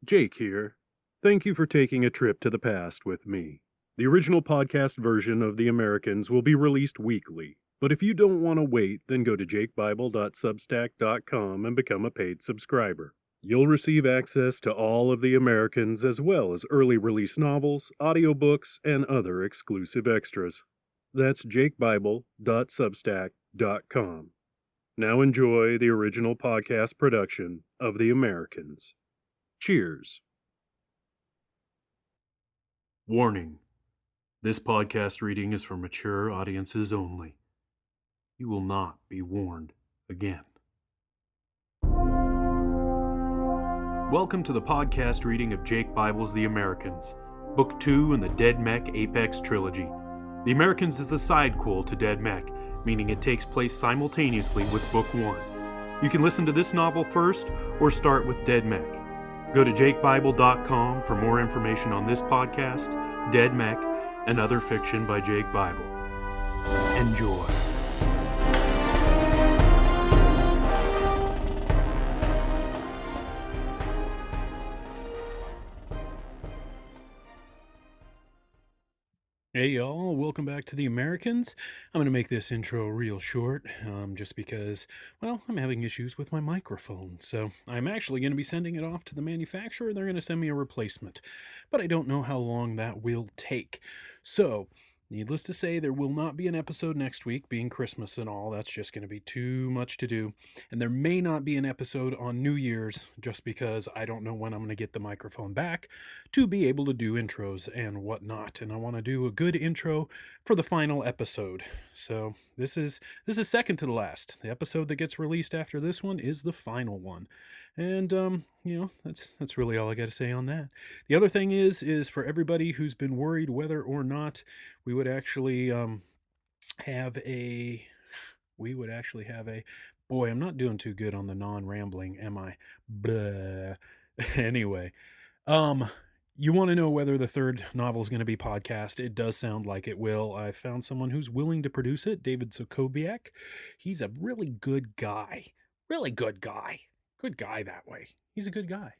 Jake here. Thank you for taking a trip to the past with me. The original podcast version of The Americans will be released weekly, but if you don't want to wait, then go to jakebible.substack.com and become a paid subscriber. You'll receive access to all of The Americans as well as early release novels, audiobooks, and other exclusive extras. That's jakebible.substack.com. Now enjoy the original podcast production of The Americans. Cheers. Warning. This podcast reading is for mature audiences only. You will not be warned again. Welcome to the podcast reading of Jake Bible's The Americans, Book 2 in the Dead Mech Apex Trilogy. The Americans is a sidequel to Dead Mech, meaning it takes place simultaneously with Book 1. You can listen to this novel first or start with Dead Mech. Go to jakebible.com for more information on this podcast, Dead Mech, and other fiction by Jake Bible. Enjoy. Hey y'all, welcome back to The Americans. I'm going to make this intro real short, just because, well, I'm having issues with my microphone. So I'm actually going to be sending it off to the manufacturer. They're going to send me a replacement, but I don't know how long that will take. So, needless to say, there will not be an episode next week, being Christmas and all. That's just going to be too much to do. And there may not be an episode on New Year's, just because I don't know when I'm going to get the microphone back to be able to do intros and whatnot. And I want to do a good intro for the final episode. So this is second to the last. The episode that gets released after this one is the final one. And that's really all I got to say on that. The other thing is for everybody who's been worried whether or not we would actually have a boy, I'm not doing too good on the non-rambling, am I? Blah. Anyway, you want to know whether the third novel is going to be podcast? It does sound like it will. I found someone who's willing to produce it, David Sokobiak. He's a really good guy. Really good guy. Good guy that way. He's a good guy.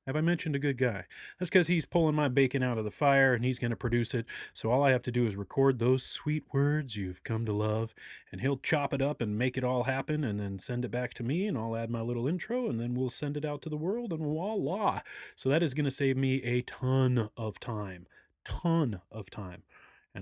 Have I mentioned a good guy? That's because he's pulling my bacon out of the fire and he's going to produce it. So all I have to do is record those sweet words you've come to love, and he'll chop it up and make it all happen and then send it back to me, and I'll add my little intro, and then we'll send it out to the world, and voila. So that is going to save me a ton of time. And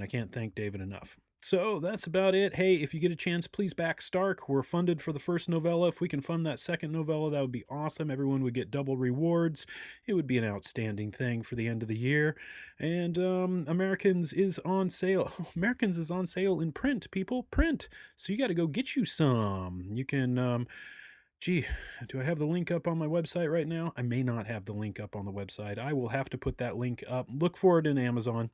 I can't thank David enough. So that's about it. Hey, if you get a chance, please back Stark. We're funded for the first novella. If we can fund that second novella, that would be awesome. Everyone would get double rewards. It would be an outstanding thing for the end of the year. And Americans is on sale. Americans is on sale in print, people. Print. So you got to go get you some. You can... do I have the link up on my website right now? I may not have the link up on the website. I will have to put that link up. Look for it in Amazon.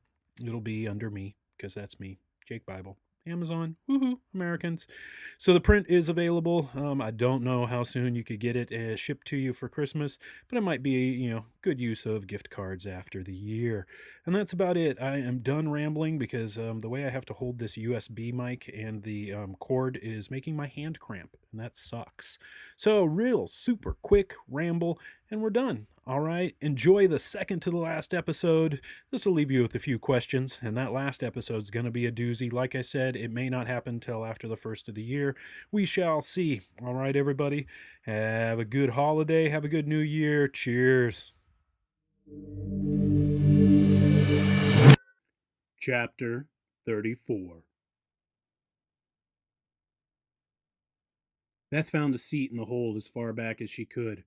It'll be under me, because that's me. Jake Bible, Amazon, woohoo, Americans. So the print is available. I don't know how soon you could get it shipped to you for Christmas, but it might be, good use of gift cards after the year. And that's about it. I am done rambling because the way I have to hold this USB mic and the cord is making my hand cramp, and that sucks. So real super quick ramble, and we're done. All right, enjoy the second to the last episode. This will leave you with a few questions, and that last episode is going to be a doozy. Like I said, it may not happen till after the first of the year. We shall see. All right, everybody, have a good holiday. Have a good new year. Cheers. Chapter 34. Beth found a seat in the hold as far back as she could.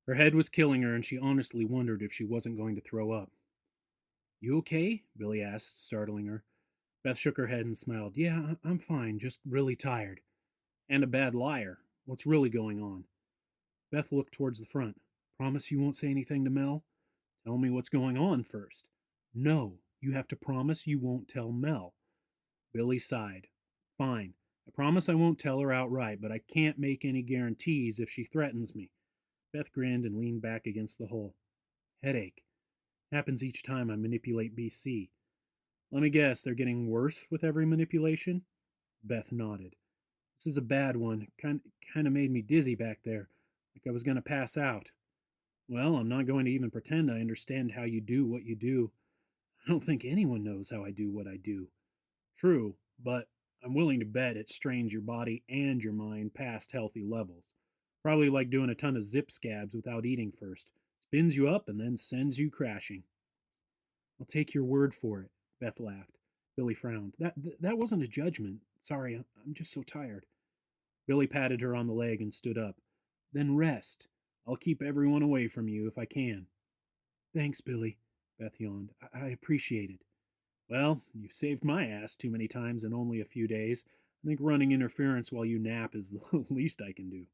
Her head was killing her, and she honestly wondered if she wasn't going to throw up. "You okay?" Billy asked, startling her. Beth shook her head and smiled. "Yeah, I'm fine, just really tired. And a bad liar. What's really going on?" Beth looked towards the front. "Promise you won't say anything to Mel?" "Tell me what's going on first." "No, you have to promise you won't tell Mel." Billy sighed. "Fine. I promise I won't tell her outright, but I can't make any guarantees if she threatens me." Beth grinned and leaned back against the hull. "Headache. Happens each time I manipulate BC. Let me guess, they're getting worse with every manipulation?" Beth nodded. "This is a bad one. Kind of made me dizzy back there, like I was going to pass out." Well, I'm not going to even pretend I understand how you do what you do. I don't think anyone knows how I do what I do. True, but I'm willing to bet it strains your body and your mind past healthy levels. Probably like doing a ton of zip scabs without eating first. Spins you up and then sends you crashing. I'll take your word for it, Beth laughed. Billy frowned. That wasn't a judgment. Sorry, I'm just so tired. Billy patted her on the leg and stood up. Then rest. I'll keep everyone away from you if I can. Thanks, Billy, Beth yawned. I appreciate it. Well, you've saved my ass too many times in only a few days. I think running interference while you nap is the least I can do.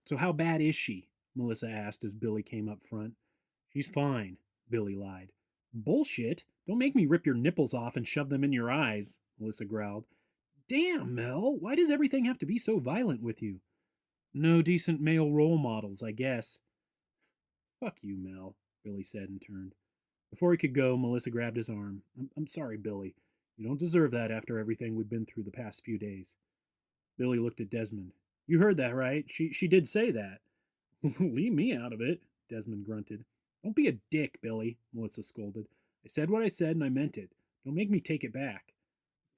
So, how bad is she? Melissa asked as Billy came up front. She's fine, Billy lied. Bullshit! Don't make me rip your nipples off and shove them in your eyes, Melissa growled. Damn, Mel, why does everything have to be so violent with you? No decent male role models, I guess. Fuck you, Mel, Billy said and turned. Before he could go, Melissa grabbed his arm. I'm sorry, Billy. You don't deserve that after everything we've been through the past few days. Billy looked at Desmond. You heard that, right? She did say that. Leave me out of it, Desmond grunted. Don't be a dick, Billy, Melissa scolded. I said what I said and I meant it. Don't make me take it back.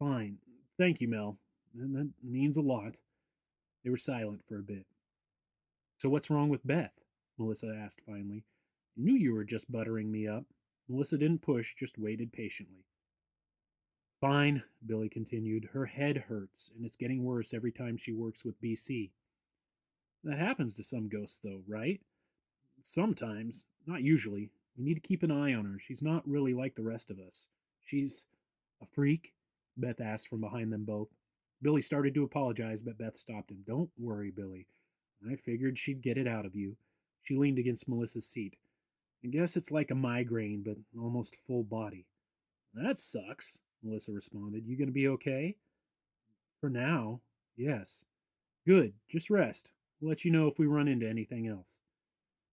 Fine. Thank you, Mel. And that means a lot. They were silent for a bit. So what's wrong with Beth? Melissa asked finally. I knew you were just buttering me up. Melissa didn't push, just waited patiently. Fine, Billy continued. Her head hurts, and it's getting worse every time she works with BC. That happens to some ghosts, though, right? Sometimes. Not usually. We need to keep an eye on her. She's not really like the rest of us. She's a freak? Beth asked from behind them both. Billy started to apologize, but Beth stopped him. Don't worry, Billy. I figured she'd get it out of you. She leaned against Melissa's seat. I guess it's like a migraine, but almost full body. That sucks, Melissa responded. You gonna be okay? For now, yes. Good, just rest. We'll let you know if we run into anything else.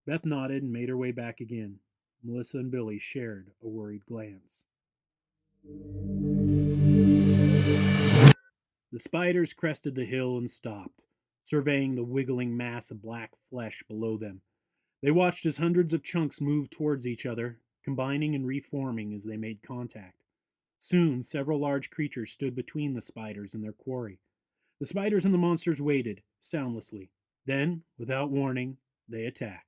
Beth nodded and made her way back again. Melissa and Billy shared a worried glance. The spiders crested the hill and stopped, surveying the wiggling mass of black flesh below them. They watched as hundreds of chunks moved towards each other, combining and reforming as they made contact. Soon, several large creatures stood between the spiders and their quarry. The spiders and the monsters waited, soundlessly. Then, without warning, they attacked.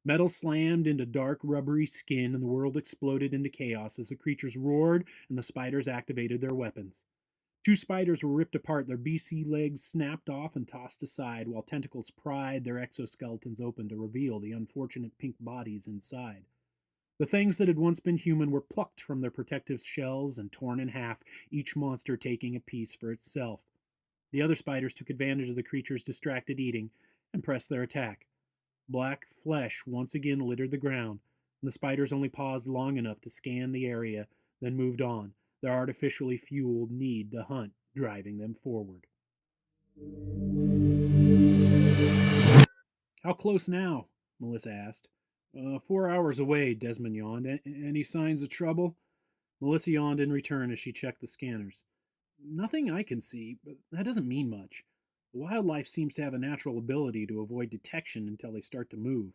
Metal slammed into dark, rubbery skin, and the world exploded into chaos as the creatures roared and the spiders activated their weapons. Two spiders were ripped apart, their BC legs snapped off and tossed aside, while tentacles pried their exoskeletons open to reveal the unfortunate pink bodies inside. The things that had once been human were plucked from their protective shells and torn in half, each monster taking a piece for itself. The other spiders took advantage of the creatures' distracted eating and pressed their attack. Black flesh once again littered the ground, and the spiders only paused long enough to scan the area, then moved on, their artificially fueled need to hunt driving them forward. How close now? Melissa asked. 4 hours away, Desmond yawned. Any signs of trouble? Melissa yawned in return as she checked the scanners. Nothing I can see, but that doesn't mean much. The wildlife seems to have a natural ability to avoid detection until they start to move.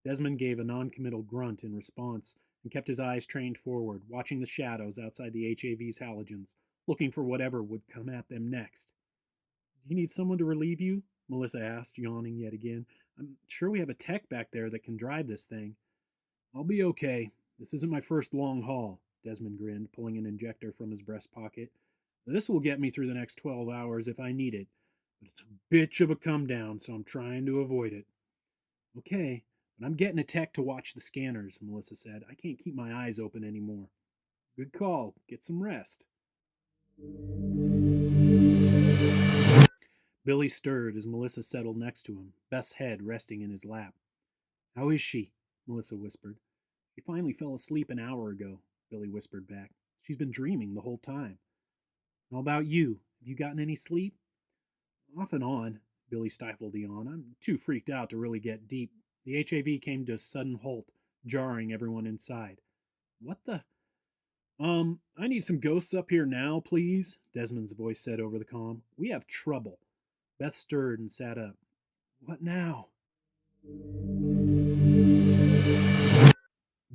Desmond gave a noncommittal grunt in response and kept his eyes trained forward, watching the shadows outside the HAV's halogens, looking for whatever would come at them next. Do you need someone to relieve you? Melissa asked, yawning yet again. I'm sure we have a tech back there that can drive this thing. I'll be okay. This isn't my first long haul, Desmond grinned, pulling an injector from his breast pocket. This will get me through the next 12 hours if I need it, but it's a bitch of a come down, so I'm trying to avoid it. Okay, but I'm getting a tech to watch the scanners, Melissa said. I can't keep my eyes open anymore. Good call. Get some rest. Billy stirred as Melissa settled next to him, Beth's head resting in his lap. How is she? Melissa whispered. She finally fell asleep an hour ago, Billy whispered back. She's been dreaming the whole time. How about you? Have you gotten any sleep? Off and on, Billy stifled a yawn. I'm too freaked out to really get deep. The HAV came to a sudden halt, jarring everyone inside. What the? I need some ghosts up here now, please, Desmond's voice said over the comm. We have trouble. Beth stirred and sat up. What now?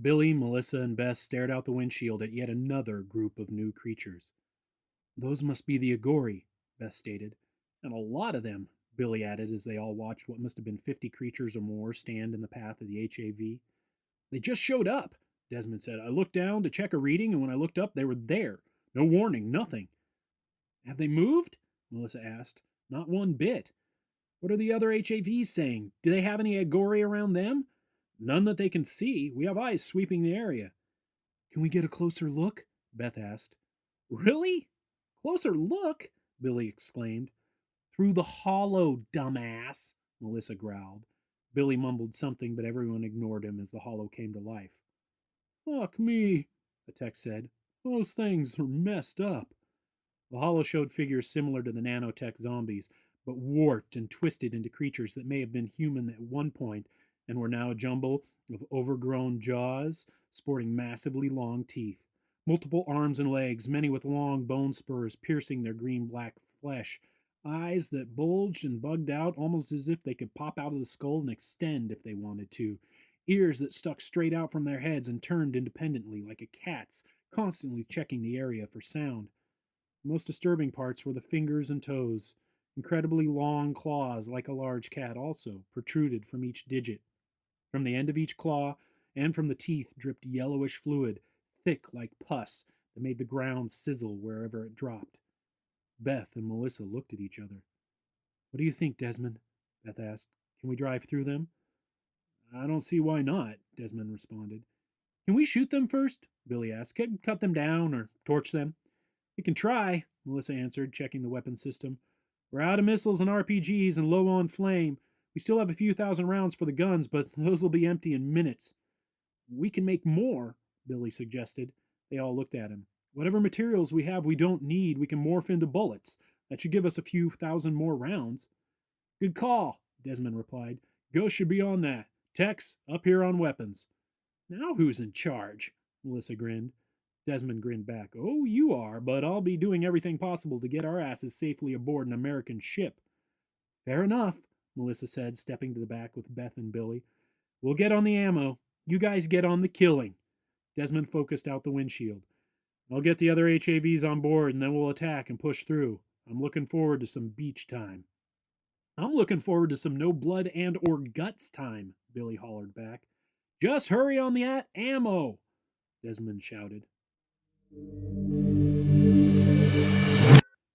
Billy, Melissa, and Beth stared out the windshield at yet another group of new creatures. Those must be the Agori, Beth stated. And a lot of them, Billy added as they all watched what must have been 50 creatures or more stand in the path of the HAV. They just showed up, Desmond said. I looked down to check a reading, and when I looked up, they were there. No warning, nothing. Have they moved? Melissa asked. Not one bit. What are the other HAVs saying? Do they have any Agori around them? None that they can see. We have eyes sweeping the area. Can we get a closer look? Beth asked. Really? Closer look? Billy exclaimed. Through the hollow, dumbass, Melissa growled. Billy mumbled something, but everyone ignored him as the hollow came to life. Fuck me, the tech said. Those things are messed up. The hollow showed figures similar to the nanotech zombies, but warped and twisted into creatures that may have been human at one point and were now a jumble of overgrown jaws sporting massively long teeth, multiple arms and legs, many with long bone spurs piercing their green-black flesh, eyes that bulged and bugged out almost as if they could pop out of the skull and extend if they wanted to, ears that stuck straight out from their heads and turned independently like a cat's, constantly checking the area for sound. The most disturbing parts were the fingers and toes. Incredibly long claws, like a large cat, also protruded from each digit. From the end of each claw and from the teeth dripped yellowish fluid, thick like pus, that made the ground sizzle wherever it dropped. Beth and Melissa looked at each other. What do you think, Desmond? Beth asked. Can we drive through them? I don't see why not, Desmond responded. Can we shoot them first? Billy asked. Cut them down or torch them? We can try, Melissa answered, checking the weapon system. We're out of missiles and RPGs and low on flame. We still have a few thousand rounds for the guns, but those will be empty in minutes. We can make more, Billy suggested. They all looked at him. Whatever materials we have we don't need, we can morph into bullets. That should give us a few thousand more rounds. Good call, Desmond replied. Ghost should be on that. Tex, up here on weapons. Now who's in charge? Melissa grinned. Desmond grinned back. Oh, you are, but I'll be doing everything possible to get our asses safely aboard an American ship. Fair enough, Melissa said, stepping to the back with Beth and Billy. We'll get on the ammo. You guys get on the killing. Desmond focused out the windshield. I'll get the other HAVs on board, and then we'll attack and push through. I'm looking forward to some beach time. I'm looking forward to some no blood and or guts time, Billy hollered back. Just hurry on the ammo, Desmond shouted.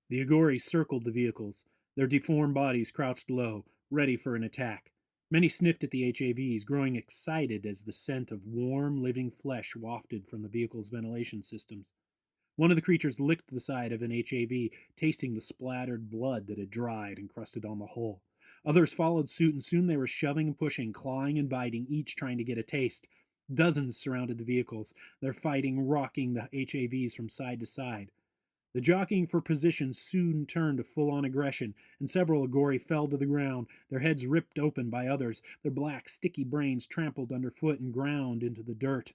The Agori circled the vehicles, their deformed bodies crouched low, ready for an attack. Many sniffed at the HAVs, growing excited as the scent of warm, living flesh wafted from the vehicle's ventilation systems. One of the creatures licked the side of an HAV, tasting the splattered blood that had dried and crusted on the hull. Others followed suit, and soon they were shoving and pushing, clawing and biting, each trying to get a taste. Dozens surrounded the vehicles, their fighting rocking the HAVs from side to side. The jockeying for position soon turned to full-on aggression, and several Agori fell to the ground, their heads ripped open by others, their black, sticky brains trampled underfoot and ground into the dirt.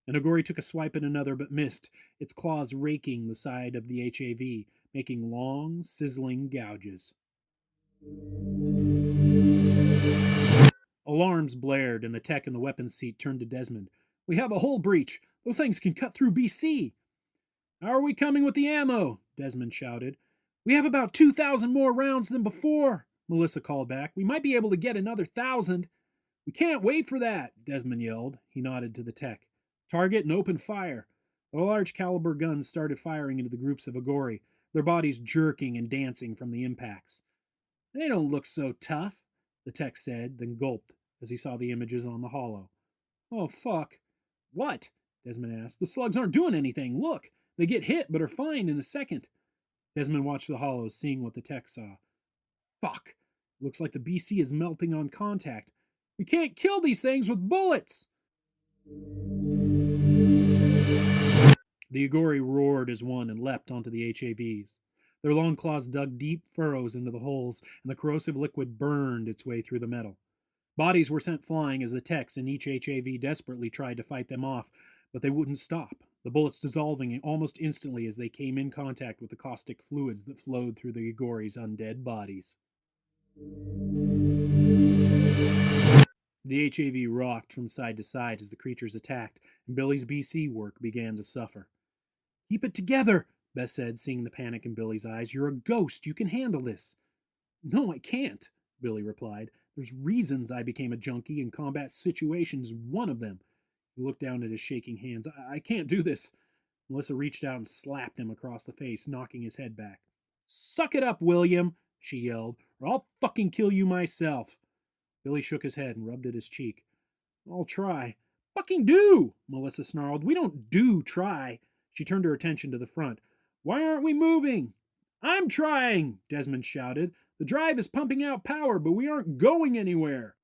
An Agori took a swipe at another but missed, its claws raking the side of the HAV, making long, sizzling gouges. Alarms blared, and the tech in the weapons seat turned to Desmond. We have a hull breach. Those things can cut through BC. How are we coming with the ammo? Desmond shouted. We have about 2,000 more rounds than before, Melissa called back. We might be able to get another 1,000. We can't wait for that, Desmond yelled. He nodded to the tech. Target and open fire. The large caliber guns started firing into the groups of Agori, their bodies jerking and dancing from the impacts. They don't look so tough, the tech said, then gulped as he saw the images on the hollow. Oh, fuck. What? Desmond asked. The slugs aren't doing anything. Look. They get hit, but are fine in a second. Desmond watched the hollows, seeing what the tech saw. Fuck. Looks like the BC is melting on contact. We can't kill these things with bullets! The Agori roared as one and leapt onto the HAVs. Their long claws dug deep furrows into the holes, and the corrosive liquid burned its way through the metal. Bodies were sent flying as the techs in each HAV desperately tried to fight them off, but they wouldn't stop, the bullets dissolving almost instantly as they came in contact with the caustic fluids that flowed through the Agori's undead bodies. The HAV rocked from side to side as the creatures attacked, and Billy's BC work began to suffer. "Keep it together," Bess said, seeing the panic in Billy's eyes. "You're a ghost. You can handle this." "No, I can't," Billy replied. "There's reasons I became a junkie, and combat situations one of them." He looked down at his shaking hands. I can't do this." Melissa reached out and slapped him across the face, knocking his head back. "Suck it up, William," she yelled, "or I'll fucking kill you myself." Billy shook his head and rubbed at his cheek. "I'll try." "Fucking do," Melissa snarled. "We don't try." She turned her attention to the front. "Why aren't we moving?" "I'm trying," Desmond shouted. "The drive is pumping out power, but we aren't going anywhere."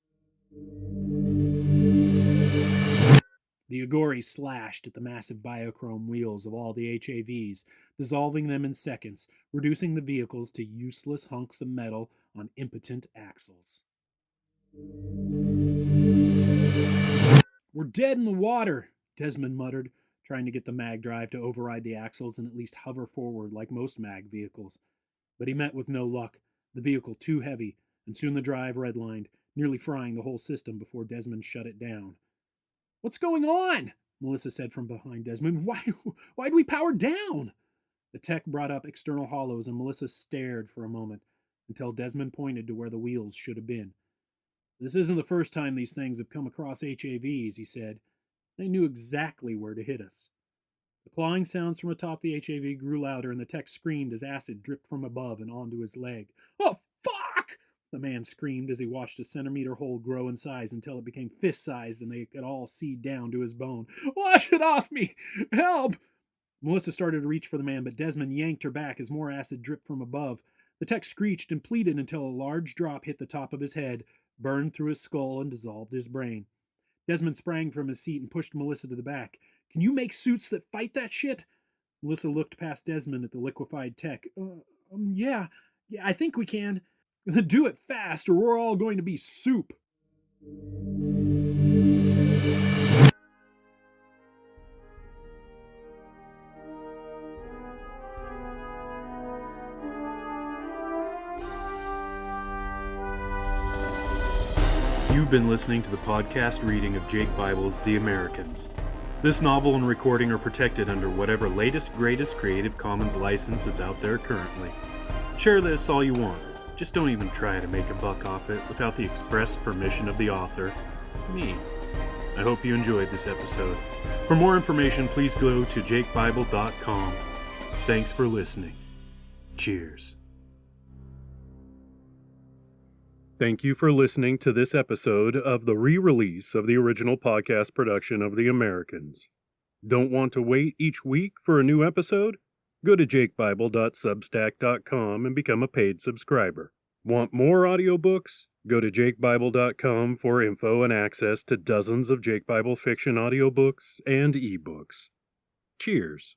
The Agori slashed at the massive biochrome wheels of all the HAVs, dissolving them in seconds, reducing the vehicles to useless hunks of metal on impotent axles. "We're dead in the water," Desmond muttered, trying to get the mag drive to override the axles and at least hover forward like most mag vehicles. But he met with no luck, the vehicle too heavy, and soon the drive redlined, nearly frying the whole system before Desmond shut it down. "What's going on?" Melissa said from behind Desmond. Why'd we power down?" The tech brought up external hollows, and Melissa stared for a moment, until Desmond pointed to where the wheels should have been. "This isn't the first time these things have come across HAVs," he said. "They knew exactly where to hit us." The clawing sounds from atop the HAV grew louder, and the tech screamed as acid dripped from above and onto his leg. "Oh, fuck!" the man screamed as he watched a centimeter hole grow in size until it became fist-sized and they could all see down to his bone. "Wash it off me! Help!" Melissa started to reach for the man, but Desmond yanked her back as more acid dripped from above. The tech screeched and pleaded until a large drop hit the top of his head, burned through his skull, and dissolved his brain. Desmond sprang from his seat and pushed Melissa to the back. "Can you make suits that fight that shit?" Melissa looked past Desmond at the liquefied tech. Yeah, I think we can." "Do it fast, or we're all going to be soup." You've been listening to the podcast reading of Jake Bible's The Americans. This novel and recording are protected under whatever latest, greatest Creative Commons license is out there currently. Share this all you want. Just don't even try to make a buck off it without the express permission of the author, me. I hope you enjoyed this episode. For more information, please go to jakebible.com. Thanks for listening. Cheers. Thank you for listening to this episode of the re-release of the original podcast production of The Americans. Don't want to wait each week for a new episode? Go to jakebible.substack.com and become a paid subscriber. Want more audiobooks? Go to jakebible.com for info and access to dozens of Jake Bible fiction audiobooks and ebooks. Cheers.